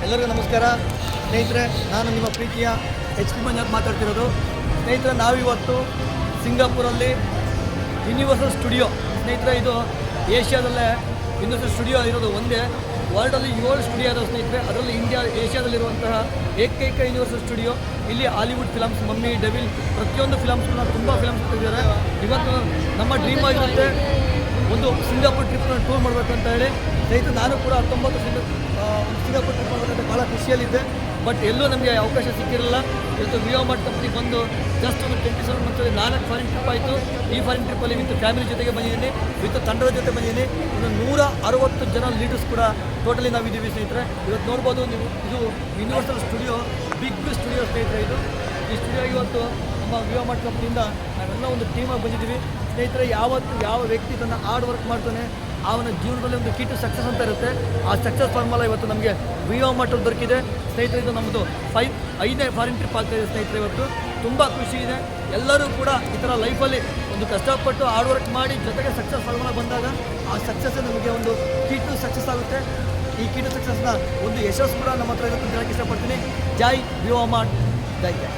ಎಲ್ಲರಿಗೂ ನಮಸ್ಕಾರ ಸ್ನೇಹಿತರೆ. ನಾನು ನಿಮ್ಮ ಪ್ರೀತಿಯ HP ಮಂಜುನಾಥ್ ಮಾತಾಡ್ತಿರೋದು. ಸ್ನೇಹಿತರೆ, ನಾವಿವತ್ತು ಸಿಂಗಾಪುರಲ್ಲಿ ಯೂನಿವರ್ಸಲ್ ಸ್ಟುಡಿಯೋ, ಸ್ನೇಹಿತರೆ ಇದು ಏಷ್ಯಾದಲ್ಲೇ ಯೂನಿವರ್ಸಲ್ ಸ್ಟುಡಿಯೋ ಇರೋದು ಒಂದೇ. ವರ್ಲ್ಡಲ್ಲಿ 7 ಸ್ಟುಡಿಯೋ ಇದಾವೆ ಸ್ನೇಹಿತರೆ. ಅದರಲ್ಲಿ ಏಷ್ಯಾದಲ್ಲಿರುವಂತಹ ಏಕೈಕ ಯೂನಿವರ್ಸಲ್ ಸ್ಟುಡಿಯೋ. ಇಲ್ಲಿ ಹಾಲಿವುಡ್ ಫಿಲಮ್ಸ್, ಮಮ್ಮಿ, ಡೆವಿಲ್, ಪ್ರತಿಯೊಂದು ಫಿಲಮ್ಸ್ನ ತುಂಬ ಫಿಲಮ್ಸ್ ತೆಗೆದಿದ್ದಾರೆ. ಇವತ್ತು ನಮ್ಮ ಡ್ರೀಮ್ ಆಗಿರುತ್ತೆ ಒಂದು ಸಿಂಗಾಪುರ್ ಟ್ರಿಪ್ನ ಟೂರ್ ಮಾಡಬೇಕಂತ ಹೇಳಿ. ಸ್ನೇಹಿತರೆ, ನಾನು ಕೂಡ 19 ಸಿಂಗಾಪುರ್ ಟ್ರಿಪ್ ಮಾಡಬೇಕಂತ ಭಾಳ ಖುಷಿಯಲ್ಲಿದ್ದೆ. ಬಟ್ ಎಲ್ಲೂ ನಮಗೆ ಅವಕಾಶ ಸಿಕ್ಕಿರಲಿಲ್ಲ. ಇವತ್ತು ವಿಯೋಮಾರ್ಟ್ ಕಂಪ್ನಿಗೆ ಬಂದು ಜಸ್ಟ್ ಒಂದು 27 ಮಂತ್ಸಲ್ಲಿ 4 ಫಾರಿನ್ ಟ್ರಿಪ್ ಆಯಿತು. ಈ ಫಾರಿನ್ ಟ್ರಿಪ್ಪಲ್ಲಿ ವಿತ್ ಫ್ಯಾಮಿಲಿ ಜೊತೆಗೆ ಬಂದಿದ್ದೀನಿ, ವಿತ್ ತಂಡದ ಜೊತೆ ಬಂದಿದ್ದೀನಿ. ಇನ್ನು 160 ಜನ ಲೀಡರ್ಸ್ ಕೂಡ ಟೋಟಲಿ ನಾವಿದ್ದೀವಿ ಸ್ನೇಹಿತರೆ. ಇವತ್ತು ನೋಡ್ಬೋದು ನೀವು, ಇದು ಯೂನಿವರ್ಸಲ್ ಸ್ಟುಡಿಯೋ, ಬಿಗ್ ಸ್ಟುಡಿಯೋ ಸ್ನೇಹಿತರೆ. ಇದು ಈ ಸ್ಟುಡಿಯೋ ಇವತ್ತು ನಮ್ಮ ವಿಯೋಮಾರ್ಟ್ ಕಂಪ್ನಿಯಿಂದ ನಾವೆಲ್ಲ ಒಂದು ಟೀಮಾಗಿ ಬಂದಿದ್ದೀವಿ ಸ್ನೇಹಿತರೆ. ಯಾವ ವ್ಯಕ್ತಿ ತನ್ನ ಹಾರ್ಡ್ ವರ್ಕ್ ಮಾಡ್ತಾನೆ ಅವನ ಜೀವನದಲ್ಲಿ ಒಂದು ಕೀ ಟು ಸಕ್ಸಸ್ ಅಂತ ಇರುತ್ತೆ. ಆ ಸಕ್ಸಸ್ ಫಾರ್ಮುಲಾ ಇವತ್ತು ನಮಗೆ ವಿಯೋಮಾರ್ಟಲ್ಲಿ ದೊರಕಿದೆ ಸ್ನೇಹಿತರೆ. ಇದು ನಮ್ಮದು 5ನೇ ಫಾರಿನ್ ಟ್ರಿಪ್ ಆಗ್ತಾಯಿದೆ ಸ್ನೇಹಿತರೆ. ಇವತ್ತು ತುಂಬ ಖುಷಿ ಇದೆ. ಎಲ್ಲರೂ ಕೂಡ ಈ ಥರ ಲೈಫಲ್ಲಿ ಒಂದು ಕಷ್ಟಪಟ್ಟು ಹಾರ್ಡ್ ವರ್ಕ್ ಮಾಡಿ ಜೊತೆಗೆ ಸಕ್ಸಸ್ ಫಾರ್ಮುಲಾ ಬಂದಾಗ ಆ ಸಕ್ಸಸ್ ನಮಗೆ ಒಂದು ಕೀ ಟು ಸಕ್ಸಸ್ ಆಗುತ್ತೆ. ಈ ಕೀ ಟು ಸಕ್ಸಸ್ನ ಒಂದು ಯಶಸ್ಸು ಕೂಡ ನಮ್ಮ ಹತ್ರ ಇರುತ್ತೆ ಅಂತ ಹೇಳಕ್ಕೆ ಇಷ್ಟಪಡ್ತೀನಿ. ಜೈ ವಿಯೋಮಾರ್ಟ್, ಜೈ ಜೈ.